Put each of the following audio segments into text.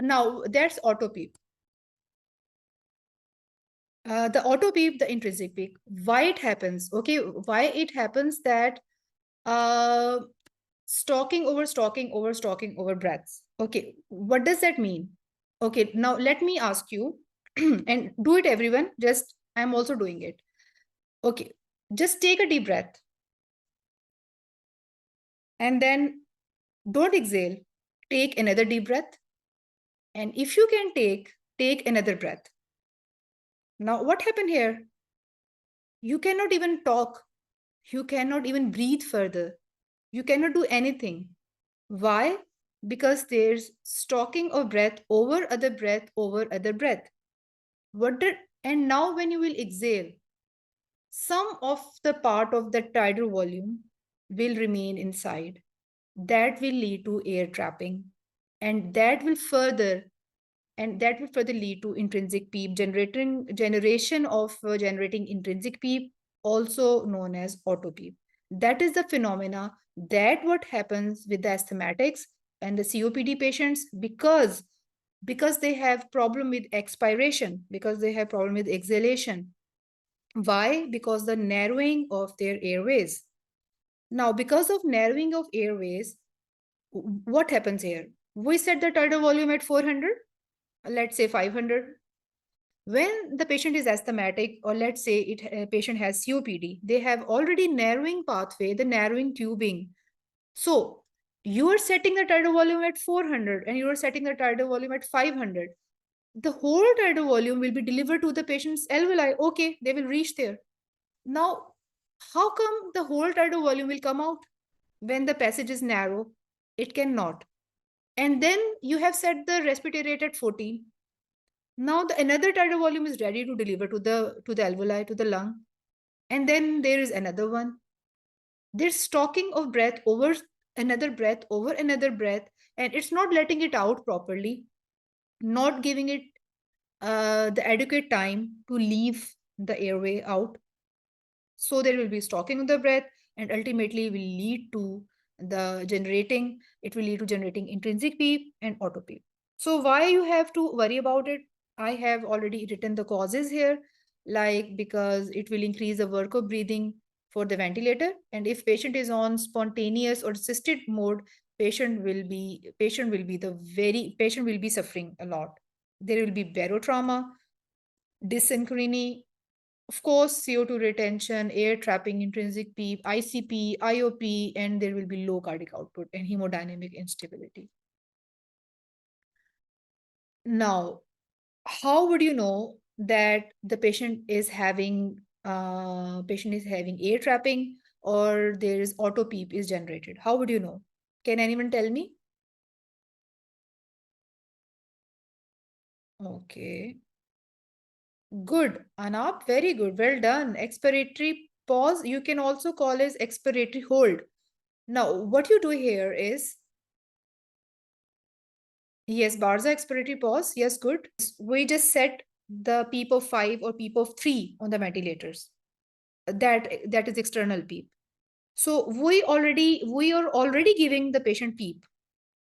Now that's auto-PEEP. The auto-PEEP, the intrinsic PEEP. Why it happens? Okay, why it happens that stalking over breaths. Okay, what does that mean? Okay, now let me ask you, and do it everyone, just I'm also doing it. Okay, just take a deep breath. And then don't exhale. Take another deep breath. And if you can take another breath. Now, what happened here? You cannot even talk. You cannot even breathe further. You cannot do anything. Why? Because there's stalking of breath over other breath over other breath. And now when you will exhale, some of the part of the tidal volume will remain inside. That will lead to air trapping, and that will further lead to intrinsic PEEP, generation of generating intrinsic PEEP, also known as auto-PEEP. That is the phenomena that what happens with the asthmatics and the COPD patients, because they have problem with expiration, because they have problem with exhalation. Why? Because the narrowing of their airways. Now, because of narrowing of airways, what happens here? We set the tidal volume at 400, let's say 500. When the patient is asthmatic, or let's say patient has COPD, they have already narrowing pathway, the narrowing tubing. So you are setting the tidal volume at 400 and you are setting the tidal volume at 500. The whole tidal volume will be delivered to the patient's alveoli. Okay, they will reach there. Now, how come the whole tidal volume will come out when the passage is narrow? It cannot. And then you have set the respiratory rate at 14. Now another tidal volume is ready to deliver to the alveoli, to the lung. And then there is another one. There's stalking of breath over another breath, and it's not letting it out properly, not giving it the adequate time to leave the airway out. So there will be stalking of the breath, and ultimately will lead to generating intrinsic PEEP and auto-PEEP. So why you have to worry about it? I have already written the causes here, like because it will increase the work of breathing for the ventilator. And if patient is on spontaneous or assisted mode, patient will be suffering a lot. There will be barotrauma, dysynchrony, of course, CO2 retention, air trapping, intrinsic PEEP, ICP, IOP, and there will be low cardiac output and hemodynamic instability. Now, how would you know that the patient is having air trapping or there is auto-PEEP is generated? How would you know? Can anyone tell me? Okay. Good, Anap, very good. Well done. Expiratory pause, you can also call as expiratory hold. Now, what you do here is, yes, Barza expiratory pause. Yes, good. We just set the PEEP of 5 or PEEP of 3 on the ventilators. That is external PEEP. So we are already giving the patient PEEP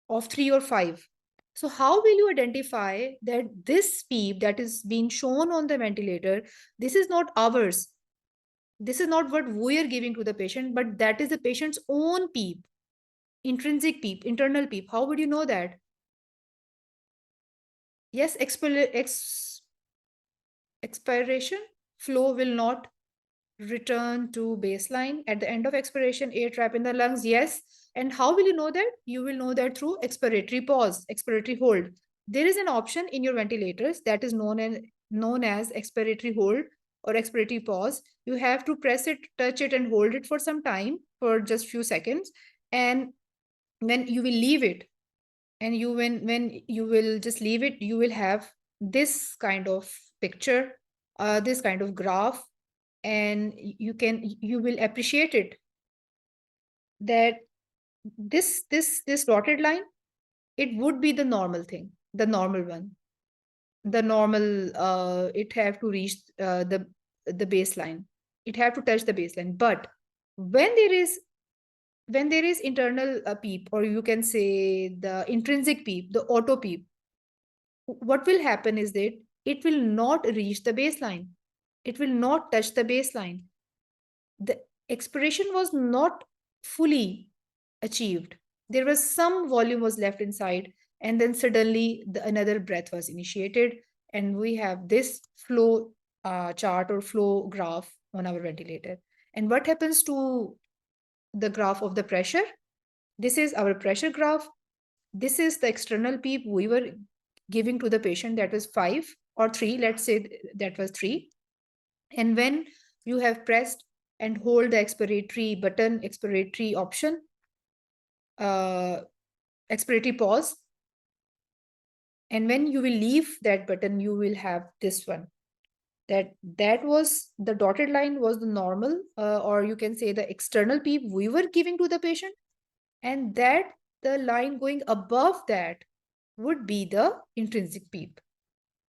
of 3 or 5. So how will you identify that this PEEP that is being shown on the ventilator, this is not ours? This is not what we are giving to the patient, but that is the patient's own PEEP, intrinsic PEEP, internal PEEP. How would you know that? Yes, expiration flow will not return to baseline. At the end of expiration, air trap in the lungs, yes. And how will you know that? You will know that through expiratory pause, expiratory hold. There is an option in your ventilators that is known as expiratory hold or expiratory pause. You have to press it, touch it, and hold it for some time, for just few seconds. And when you will leave it, and when you will just leave it, you will have this kind of picture, this kind of graph, and you will appreciate it that this dotted line, it would be the normal thing, the normal one, the normal it have to reach the baseline, it have to touch the baseline. But when there is internal PEEP, or you can say the intrinsic PEEP, the auto PEEP, what will happen is that it will not reach the baseline. It will not touch the baseline. The expiration was not fully achieved. There was some volume was left inside, and then suddenly another breath was initiated, and we have this flow chart or flow graph on our ventilator. And what happens to the graph of the pressure? This is our pressure graph. This is the external PEEP we were giving to the patient, that was 5 or 3, let's say that was 3. And when you have pressed and hold the expiratory button, expiratory option, expiratory pause, and when you will leave that button, you will have this one. That was the dotted line was the normal, or you can say the external PEEP we were giving to the patient, and that the line going above that would be the intrinsic PEEP.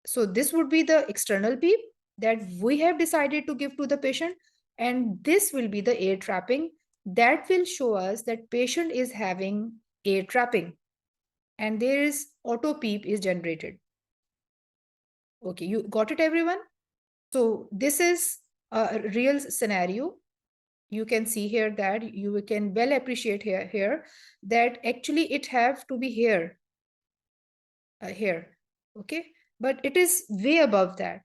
So this would be the external PEEP that we have decided to give to the patient, and this will be the air trapping that will show us that patient is having air trapping, and there is auto-PEEP is generated. Okay, you got it, everyone? So this is a real scenario. You can see here that you can well appreciate here that actually it have to be here, okay? But it is way above that.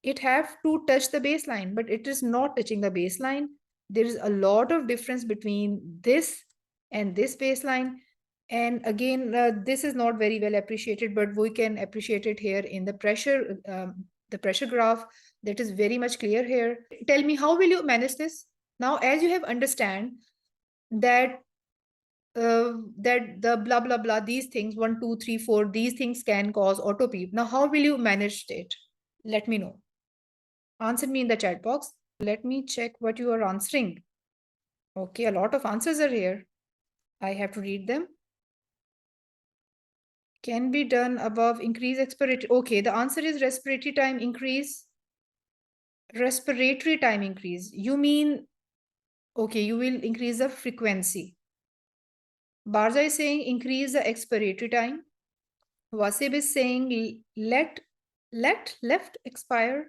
It have to touch the baseline, but it is not touching the baseline. There is a lot of difference between this and this baseline. And again, this is not very well appreciated, but we can appreciate it here in the pressure graph. That is very much clear here. Tell me, how will you manage this? Now, as you have understand that that the blah, blah, blah, these things, 1, 2, 3, 4, these things can cause auto-PEEP. Now, how will you manage it? Let me know. Answer me in the chat box. Let me check what you are answering. Okay, a lot of answers are here. I have to read them. Can be done above increase expiratory. Okay, the answer is respiratory time increase. Respiratory time increase. You mean, okay, you will increase the frequency. Barza is saying increase the expiratory time. Wasib is saying let left expire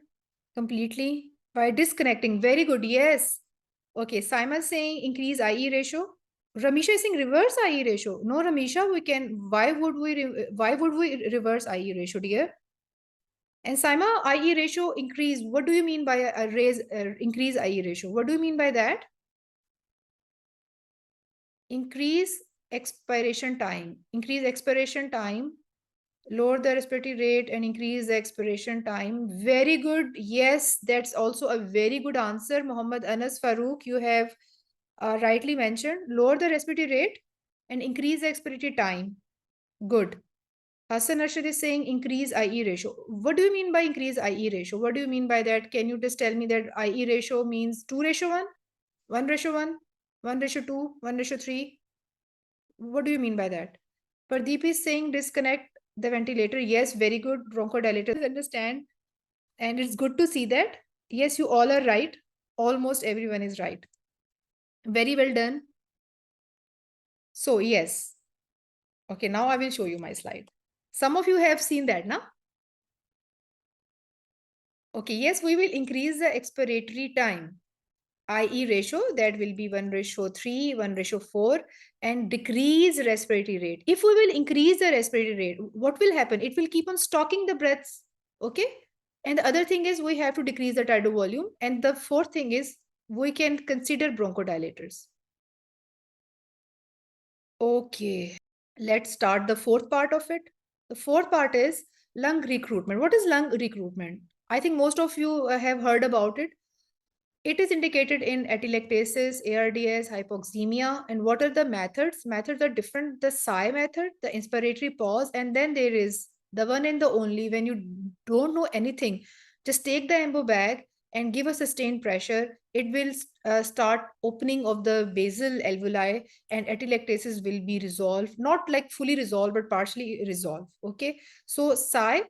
completely by disconnecting. Very good. Yes. Okay. Simon saying increase IE ratio. Ramisha is saying reverse IE ratio. No, Ramisha, we can. Why would we reverse IE ratio, dear? And Saima, IE ratio increase. What do you mean by a raise increase IE ratio? What do you mean by that? Increase expiration time. Increase expiration time. Lower the respiratory rate and increase the expiration time. Very good. Yes, that's also a very good answer. Muhammad Anas Farooq, you have rightly mentioned. Lower the respiratory rate and increase the expiratory time. Good. Hassan Arshad is saying increase IE ratio. What do you mean by increase IE ratio? What do you mean by that? Can you just tell me that IE ratio means 2:1, 1:1, 1:2, 1:3? What do you mean by that? Pradeep is saying disconnect the ventilator. Yes, very good. Bronchodilator. Understand. And it's good to see that. Yes, you all are right. Almost everyone is right. Very well done. So yes. Okay, now I will show you my slide. Some of you have seen that, now. Okay, yes, we will increase the expiratory time. IE ratio, that will be 1:3, 1:4, and decrease respiratory rate. If we will increase the respiratory rate, what will happen? It will keep on stocking the breaths. Okay. And the other thing is we have to decrease the tidal volume. And the fourth thing is we can consider bronchodilators. Okay. Let's start the fourth part of it. The fourth part is lung recruitment. What is lung recruitment? I think most of you have heard about it. It is indicated in atelectasis, ARDS, hypoxemia. And what are the methods? Methods are different. The PSI method, the inspiratory pause, and then there is the one and the only when you don't know anything. Just take the embo bag and give a sustained pressure. It will start opening of the basal alveoli and atelectasis will be resolved. Not like fully resolved, but partially resolved. Okay. So PSI,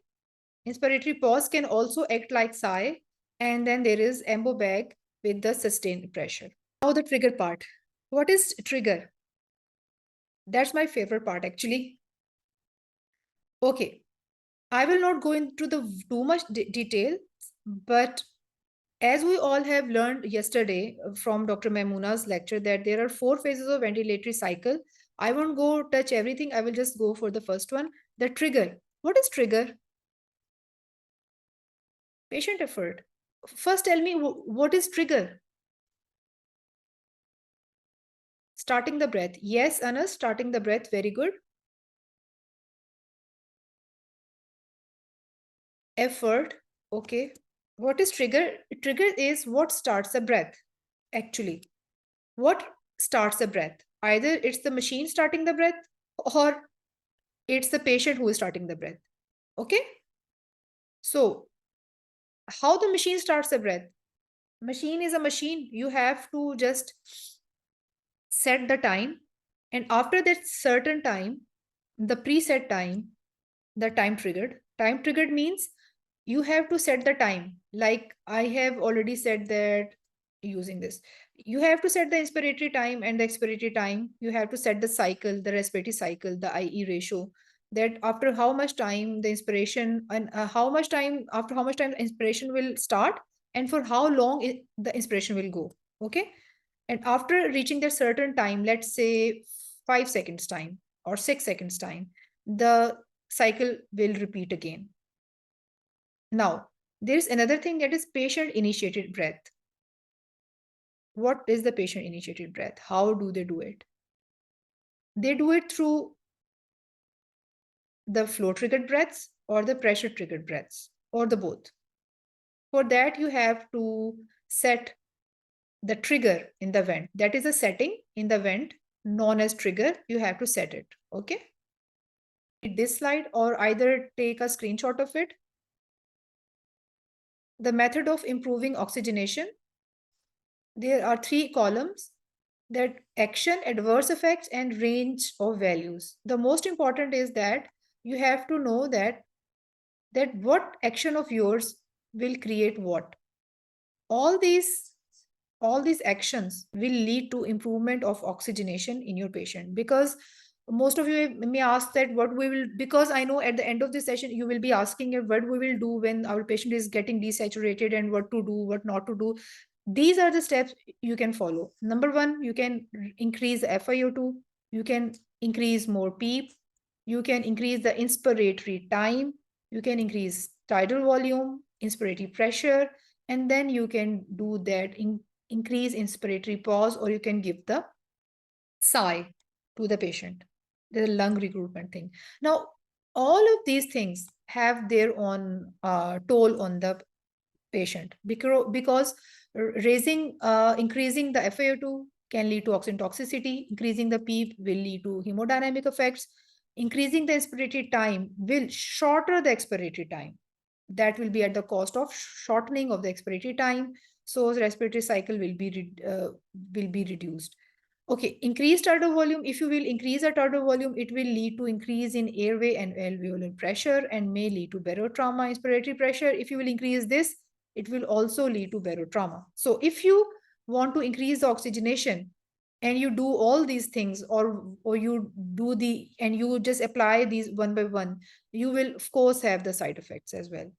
inspiratory pause, can also act like PSI. And then there is embo bag with the sustained pressure. Now the trigger part. What is trigger? That's my favorite part actually. Okay. I will not go into the too much detail, but as we all have learned yesterday from Dr. Maimuna's lecture that there are 4 phases of ventilatory cycle. I won't go touch everything. I will just go for the first one, the trigger. What is trigger? Patient effort. First, tell me what is trigger? Starting the breath. Yes, Anas, starting the breath. Very good. Effort. Okay. What is trigger? Trigger is what starts the breath, actually. What starts the breath? Either it's the machine starting the breath or it's the patient who is starting the breath. Okay. So, how the machine starts the breath? Machine is a machine. You have to just set the time, and after that certain time, the preset time, the time triggered means you have to set the time. Like I have already said that using this, you have to set the inspiratory time and the expiratory time. You have to set the cycle, the respiratory cycle, the IE ratio, that after how much time the inspiration and how much time, after how much time the inspiration will start, and for how long the inspiration will go. Okay. And after reaching that certain time, let's say 5 seconds time or 6 seconds time, the cycle will repeat again. Now, there's another thing, that is patient initiated breath. What is the patient initiated breath? How do they do it? They do it through the flow triggered breaths or the pressure triggered breaths or the both. For that, you have to set the trigger in the vent. That is a setting in the vent known as trigger. You have to set it. Okay. This slide or either take a screenshot of it. The method of improving oxygenation. There are 3 columns, that action, adverse effects, and range of values. The most important is that you have to know that what action of yours will create what. All these actions will lead to improvement of oxygenation in your patient, because most of you may ask that what we will, because I know at the end of this session you will be asking what we will do when our patient is getting desaturated and what to do, what not to do. These are the steps you can follow. Number 1, you can increase FiO2, you can increase more PEEP, you can increase the inspiratory time, you can increase tidal volume, inspiratory pressure, and then you can do that increase inspiratory pause, or you can give the sigh to the patient, the lung recruitment thing. Now, all of these things have their own toll on the patient, because increasing the FiO2 can lead to oxygen toxicity, increasing the PEEP will lead to hemodynamic effects, increasing the inspiratory time will shorter the expiratory time. That will be at the cost of shortening of the expiratory time, so the respiratory cycle will be reduced. Okay, increased tidal volume. If you will increase the tidal volume, it will lead to increase in airway and alveolar pressure and may lead to barotrauma, inspiratory pressure. If you will increase this, it will also lead to barotrauma. So if you want to increase the oxygenation and you do all these things, or you do the, and you just apply these one by one, you will of course have the side effects as well.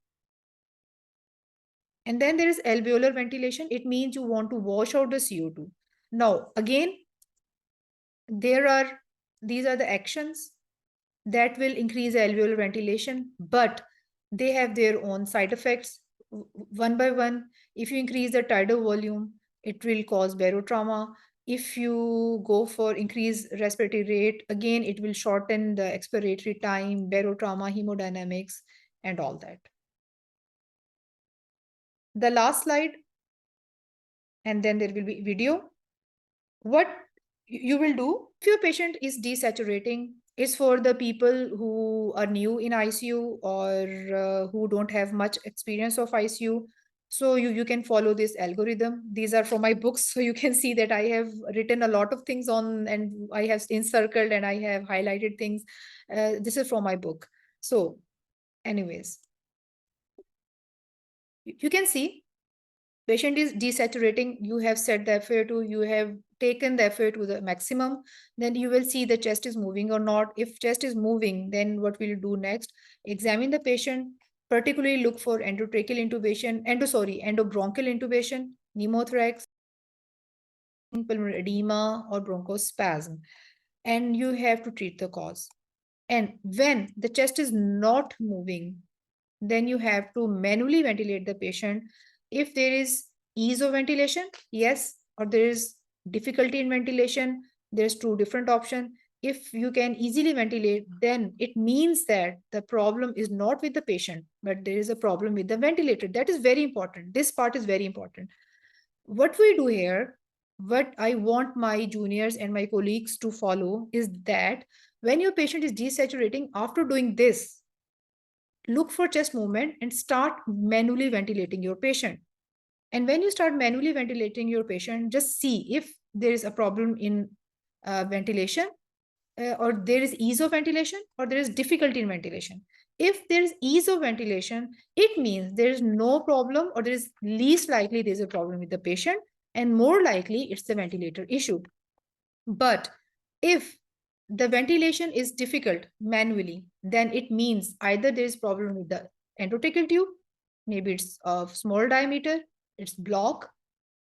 And then there is alveolar ventilation. It means you want to wash out the CO2. Now, again, these are the actions that will increase alveolar ventilation, but they have their own side effects. One by one, if you increase the tidal volume, it will cause barotrauma. If you go for increased respiratory rate, again, it will shorten the expiratory time, barotrauma, hemodynamics, and all that. The last slide, and then there will be video. What you will do if your patient is desaturating is for the people who are new in ICU or who don't have much experience of ICU. So you can follow this algorithm. These are from my books. So you can see that I have written a lot of things on, and I have encircled and I have highlighted things. This is from my book. So anyways, you can see Patient is desaturating, you have set the FA2, you have taken the FA to the maximum, then you will see the chest is moving or not. If chest is moving, then what we'll do next? Examine the patient, particularly look for endotracheal intubation, endobronchial intubation, pneumothorax, pulmonary edema, or bronchospasm. And you have to treat the cause. And when the chest is not moving, then you have to manually ventilate the patient. If there is ease of ventilation, yes, or there is difficulty in ventilation, there's two different options. If you can easily ventilate, then it means that the problem is not with the patient, but there is a problem with the ventilator. That is very important. This part is very important. What we do here, what I want my juniors and my colleagues to follow is that when your patient is desaturating, after doing this, look for chest movement and start manually ventilating your patient. And when you start manually ventilating your patient, just see if there is a problem in ventilation, or there is ease of ventilation, or there is difficulty in ventilation. If there is ease of ventilation, it means there is no problem, or there is least likely there is a problem with the patient, and more likely it's the ventilator issue. But if the ventilation is difficult manually, then it means either there is problem with the endotracheal tube, maybe it's of small diameter, it's block,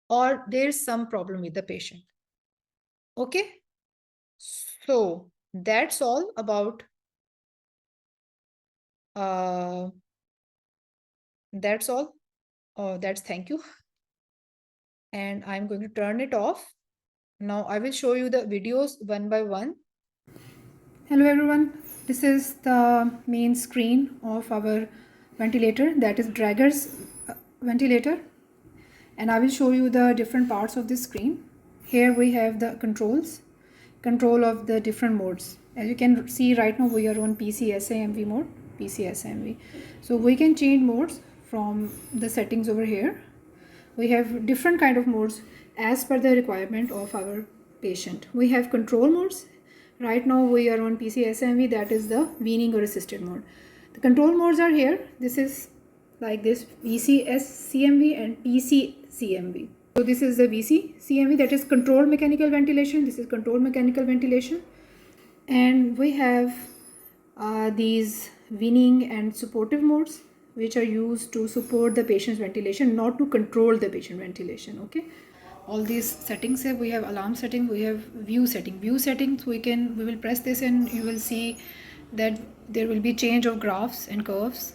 or there's some problem with the patient. Okay, so that's all about that's all. That's thank you. And I'm going to turn it off. Now I will show you the videos one by one. Hello everyone, this is the main screen of our ventilator, that is Drager's ventilator, and I will show you the different parts of this screen. Here we have the control of the different modes. As you can see right now we are on PCSAMV mode, PCSAMV. So we can change modes from the settings over here. We have different kind of modes as per the requirement of our patient. We have control modes. Right now we are on PCSMV, that is the weaning or assisted mode. The control modes are here. This is like this, VCSCMV and PCCMV. So this is the VCCMV, that is controlled mechanical ventilation. This is controlled mechanical ventilation. And we have these weaning and supportive modes, which are used to support the patient's ventilation, not to control the patient ventilation. Okay, all these settings here, we have alarm setting, we have view settings. We will press this and you will see that there will be change of graphs and curves,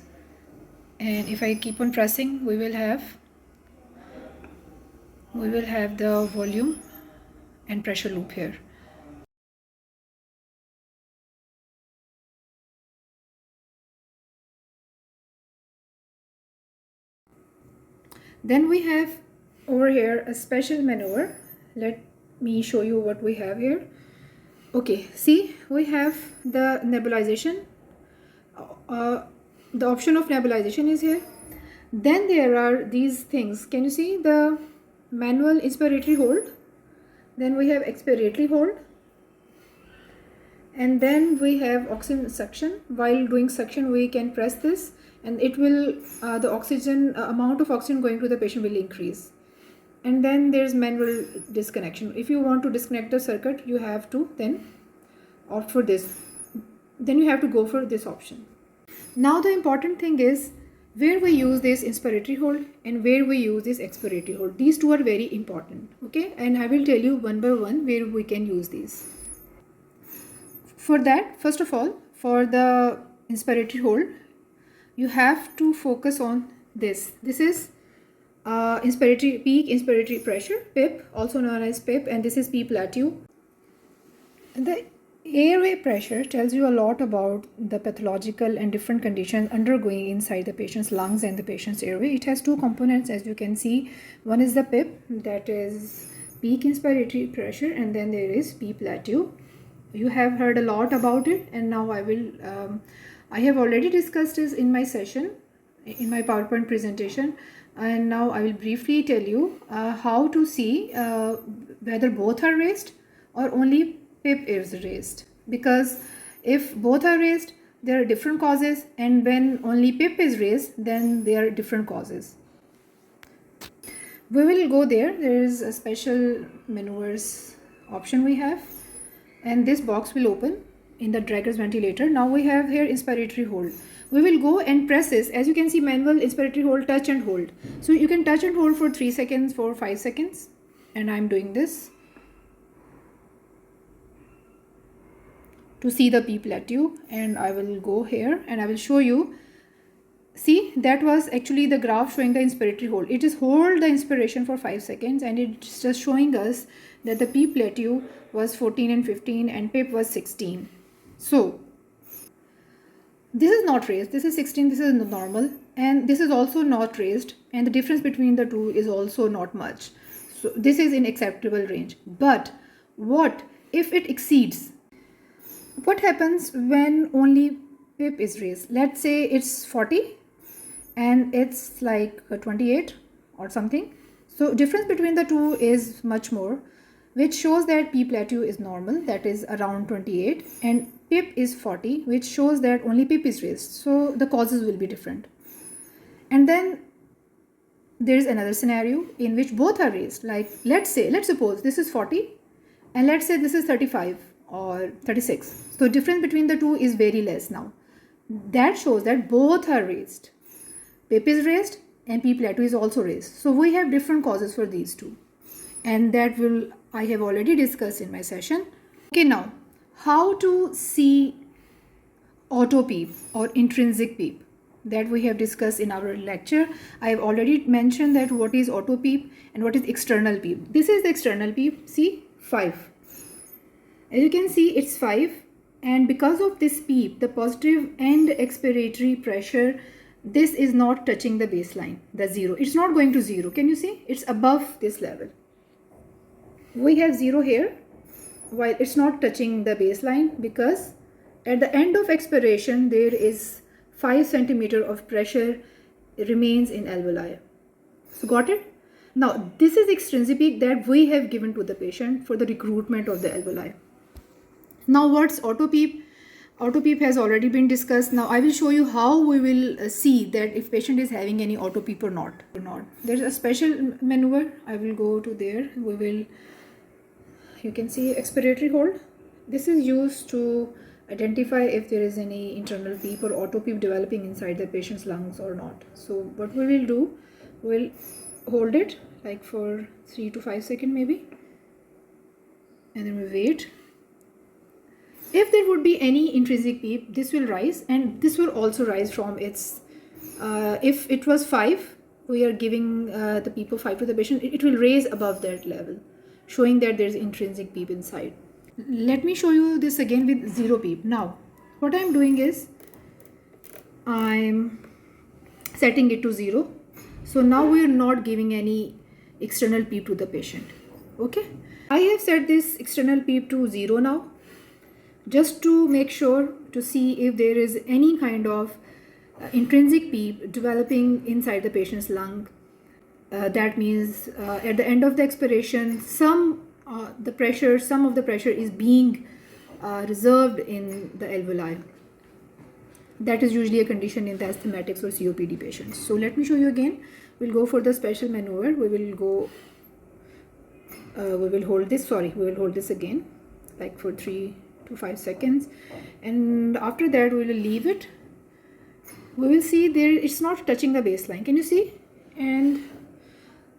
and if I keep on pressing, we will have the volume and pressure loop here. Then we have over here a special maneuver. Let me show you what we have here. Okay, see, we have the nebulization. The option of nebulization is here. Then there are these things. Can you see the manual inspiratory hold? Then we have expiratory hold. And then we have oxygen suction. While doing suction, we can press this, and it will the oxygen amount of oxygen going to the patient will increase. And then there's manual disconnection. If you want to disconnect the circuit, you have to then opt for this. Then you have to go for this option. Now the important thing is where we use this inspiratory hold and where we use this expiratory hold. These two are very important. Okay, and I will tell you one by one where we can use these. For that, first of all, for the inspiratory hold, you have to focus on this. This is peak inspiratory pressure, PEEP, also known as PEEP, and this is P plateau. The airway pressure tells you a lot about the pathological and different conditions undergoing inside the patient's lungs and the patient's airway. It has two components, as you can see. One is the PEEP, that is peak inspiratory pressure, and then there is P plateau. You have heard a lot about it, and now I have already discussed this in my session, in my PowerPoint presentation, and now I will briefly tell you how to see whether both are raised or only PEEP is raised. Because if both are raised, there are different causes, and when only PEEP is raised, then there are different causes. We will go there. There is a special maneuvers option we have, and this box will open in the Drager's ventilator. Now we have here inspiratory hold. We will go and press this. As you can see, manual inspiratory hold, touch and hold. So you can touch and hold for 3 seconds, for 5 seconds, and I'm doing this to see the PEEP plateau. And I will go here and I will show you. See, that was actually the graph showing the inspiratory hold. It is hold the inspiration for 5 seconds, and it's just showing us that the PEEP plateau was 14 and 15 and PEEP was 16. So this is not raised, this is 16, this is normal, and this is also not raised, and the difference between the two is also not much. So this is in acceptable range. But what if it exceeds? What happens when only PEEP is raised? Let's say it's 40 and it's like 28 or something. So difference between the two is much more, which shows that PEEP plateau is normal, that is around 28, and PEEP is 40, which shows that only PEEP is raised. So the causes will be different. And then there is another scenario in which both are raised. Like let's suppose this is 40 and let's say this is 35 or 36. So difference between the two is very less now. That shows that both are raised. PEEP is raised and PEEP plateau is also raised. So we have different causes for these two, and that will I have already discussed in my session. Okay, now how to see auto-PEEP or intrinsic PEEP, that we have discussed in our lecture. I have already mentioned that what is auto-PEEP and what is external PEEP. This is the external PEEP. See, 5. As you can see, it's 5, and because of this PEEP, the positive and expiratory pressure, this is not touching the baseline, the 0. It's not going to 0. Can you see? It's above this level. We have 0 here, while it's not touching the baseline, because at the end of expiration there is 5 centimeter of pressure remains in alveoli. So got it? Now this is extrinsic PEEP that we have given to the patient for the recruitment of the alveoli. Now what's auto-PEEP? Auto-PEEP has already been discussed. Now I will show you how we will see that if patient is having any auto-PEEP or not. There's a special maneuver. I will go to there. You can see expiratory hold. This is used to identify if there is any internal PEEP or auto-PEEP developing inside the patient's lungs or not. So what we will do, we'll hold it like for 3 to 5 seconds maybe, and then we wait. If there would be any intrinsic PEEP, this will rise, and this will also rise from its, if it was 5, we are giving the PEEP of 5 to the patient, it will raise above that level, showing that there is intrinsic PEEP inside. Let me show you this again with 0 PEEP. Now, what I'm doing is, I'm setting it to 0. So now we are not giving any external PEEP to the patient. Okay, I have set this external PEEP to 0 now, just to make sure to see if there is any kind of intrinsic PEEP developing inside the patient's lung. That means at the end of the expiration, some of the pressure is being reserved in the alveoli. That is usually a condition in the asthmatics or COPD patients. So let me show you again. We'll go for the special maneuver. We will hold this again like for 3 to 5 seconds, and after that we will leave it. We will see there it's not touching the baseline. Can you see? And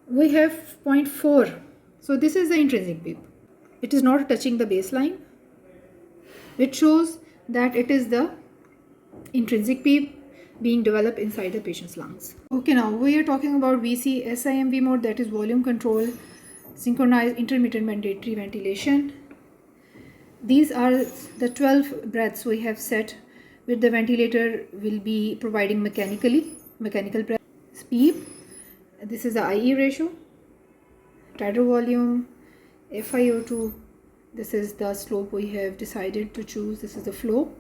we have 0.4. So this is the intrinsic PEEP. It is not touching the baseline, which shows that it is the intrinsic PEEP being developed inside the patient's lungs. Okay, now we are talking about VC SIMV mode, that is volume control, synchronized intermittent mandatory ventilation. These are the 12 breaths we have set, with the ventilator will be providing mechanical breath. PEEP, this is the IE ratio, tidal volume, FiO2, this is the slope we have decided to choose, this is the flow.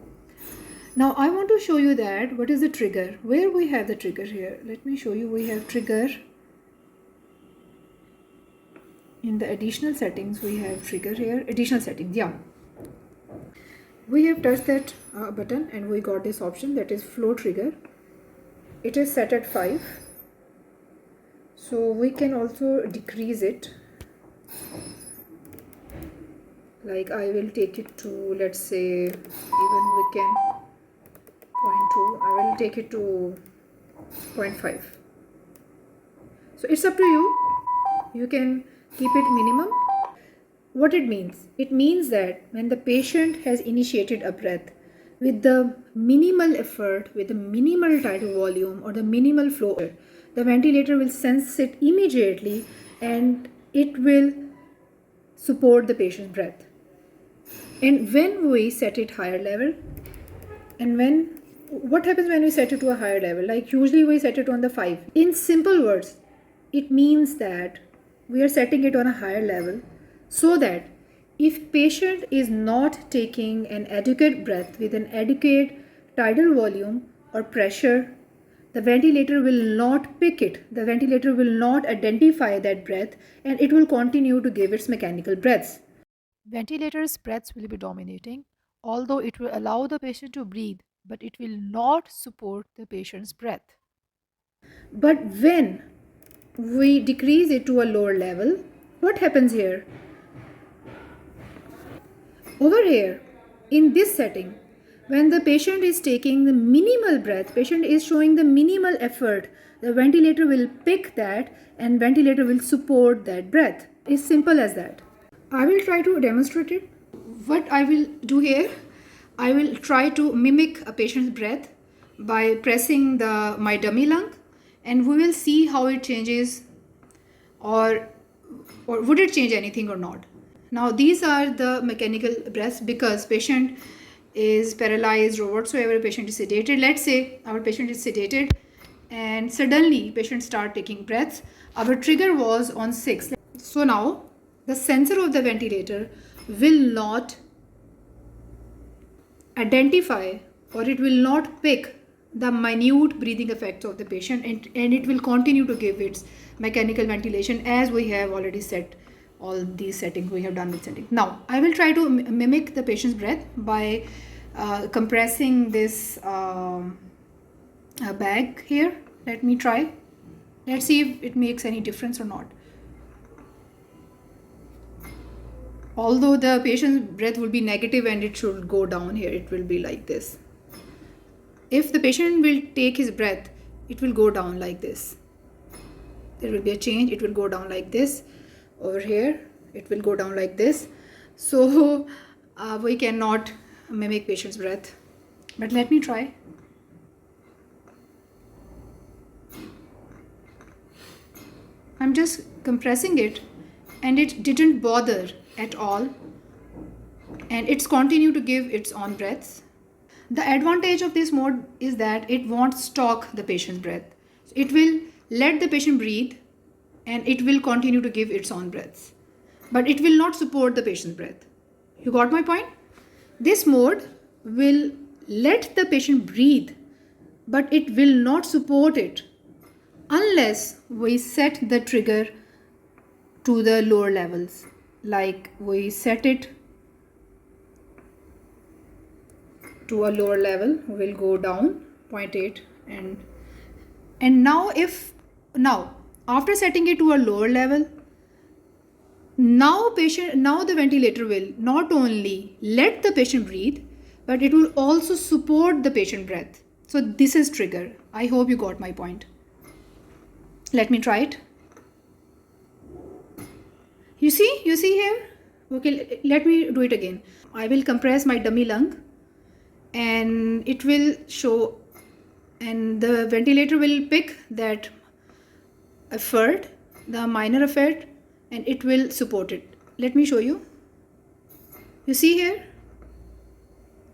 Now I want to show you that what is the trigger, where we have the trigger here. Let me show you. We have trigger in the additional settings. We have trigger here, additional settings. Yeah, we have touched that button and we got this option, that is flow trigger. It is set at 5. So we can also decrease it. Like I will take it to, let's say, even we can 0.2. I will take it to 0.5. So it's up to you. You can keep it minimum. What it means? It means that when the patient has initiated a breath with the minimal effort, with the minimal tidal volume or the minimal flow, the ventilator will sense it immediately and it will support the patient's breath. And when we set it higher level, what happens when we set it to a higher level? Like usually we set it on the 5. In simple words, it means that we are setting it on a higher level so that if patient is not taking an adequate breath with an adequate tidal volume or pressure, the ventilator will not pick it. The ventilator will not identify that breath and it will continue to give its mechanical breaths. Ventilator's breaths will be dominating, although it will allow the patient to breathe, but it will not support the patient's breath. But when we decrease it to a lower level, what happens here? Over here, in this setting, when the patient is taking the minimal breath, patient is showing the minimal effort, the ventilator will pick that and ventilator will support that breath. It's simple as that. I will try to demonstrate it. What I will do here, I will try to mimic a patient's breath by pressing my dummy lung, and we will see how it changes, or would it change anything or not. Now these are the mechanical breaths because patient is paralyzed or whatsoever, patient is sedated. Let's say our patient is sedated and suddenly patient start taking breaths. Our trigger was on 6. So now the sensor of the ventilator will not identify or it will not pick the minute breathing effects of the patient, and it will continue to give its mechanical ventilation as we have already set all these settings. We have done with settings. Now I will try to mimic the patient's breath by compressing this bag here. Let me try. Let's see if it makes any difference or not. Although the patient's breath will be negative and it should go down here, it will be like this. If the patient will take his breath, it will go down like this. There will be a change, it will go down like this. Over here, it will go down like this. So we cannot mimic patient's breath. But let me try. I'm just compressing it and it didn't bother at all. And it's continued to give its own breaths. The advantage of this mode is that it won't stalk the patient's breath. It will let the patient breathe and it will continue to give its own breaths. But it will not support the patient's breath. You got my point? This mode will let the patient breathe, but it will not support it unless we set the trigger to the lower levels. Like we set it to a lower level, we will go down 0.8 and now after setting it to a lower level, now the ventilator will not only let the patient breathe, but it will also support the patient breath. So this is trigger. I hope you got my point. Let me try it. You see here? Okay, let me do it again. I will compress my dummy lung and it will show, and the ventilator will pick that effort, the minor effort, and it will support it. Let me show you. You see here,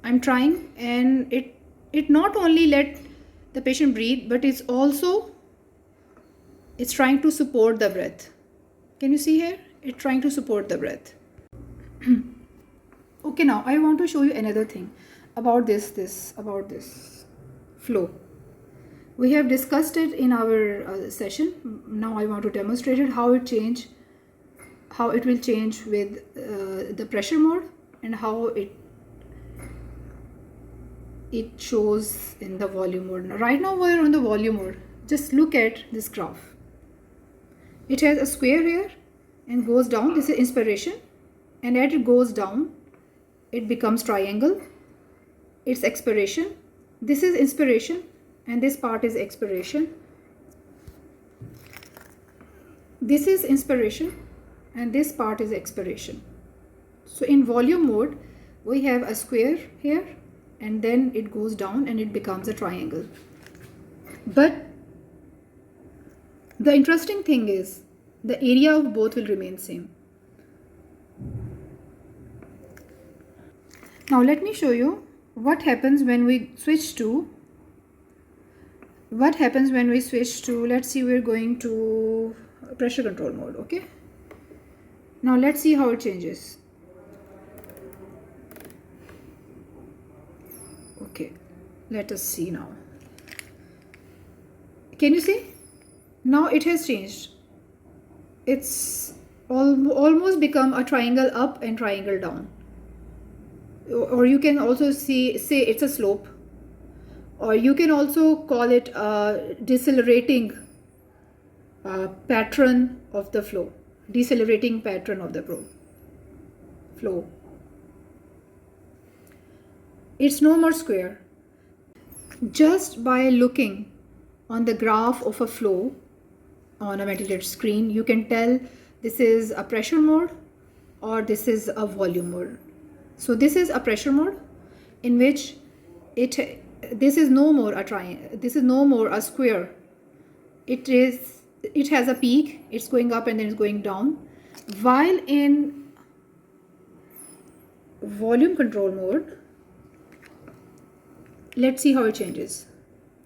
I'm trying, and it not only let the patient breathe, but it's trying to support the breath. Can you see here? It's trying to support the breath. Okay, now I want to show you another thing about this flow. We have discussed it in our session. Now I want to demonstrate it, how it will change with the pressure mode and how it shows in the volume mode. Right now we're on the volume mode. Just look at this graph. It has a square here and goes down. This is inspiration, and as it goes down, it becomes triangle. It's expiration. This is inspiration, and this part is expiration. This is inspiration, and this part is expiration. So in volume mode, we have a square here, and then it goes down and it becomes a triangle. But the interesting thing is the area of both will remain same. Now let me show you what happens when we switch to, let's see, we're going to pressure control mode. Okay, now let's see how it changes. Okay, let us see now. Can you see? Now it has changed. It's almost become a triangle up and triangle down. Or you can also say it's a slope, or you can also call it a decelerating pattern of the flow. Decelerating pattern of the flow. It's no more square. Just by looking on the graph of a flow on a ventilator screen, you can tell this is a pressure mode or this is a volume mode. So this is a pressure mode in which this is no more a triangle, this is no more a square. It has a peak, it's going up and then it's going down. While in volume control mode, let's see how it changes.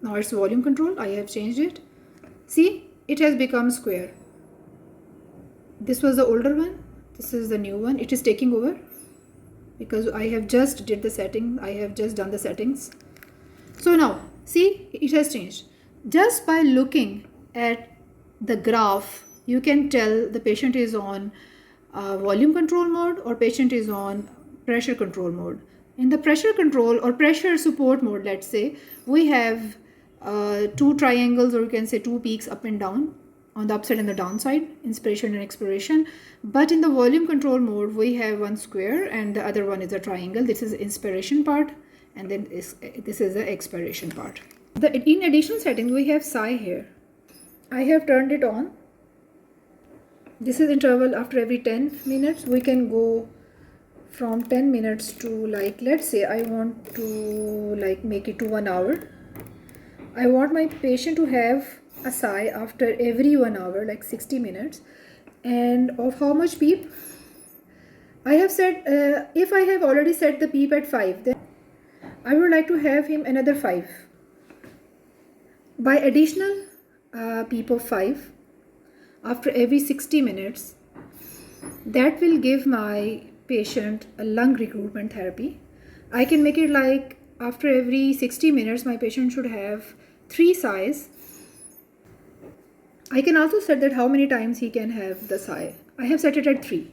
Now it's volume control. I have changed it. See, it has become square. This was the older one. This is the new one. It is taking over because I have just did the setting. I have just done the settings. So now, see, it has changed. Just by looking at the graph, you can tell the patient is on volume control mode or patient is on pressure control mode. In the pressure control or pressure support mode, let's say, we have two triangles, or you can say two peaks up and down on the upside and the downside, inspiration and expiration. But in the volume control mode, we have one square and the other one is a triangle. This is inspiration part, and then this is the expiration part. In additional settings, we have psi here. I have turned it on. This is interval after every 10 minutes. We can go from 10 minutes to, like, let's say I want to make it to 1 hour. I want my patient to have a psi after every 1 hour, like 60 minutes. And of how much PEEP? I have said, if I have already set the PEEP at 5, then I would like to have him another 5. By additional PEEP of 5 after every 60 minutes, that will give my patient a lung recruitment therapy. I can make it like after every 60 minutes, my patient should have 3 psis. I can also set that how many times he can have the psi. I have set it at 3.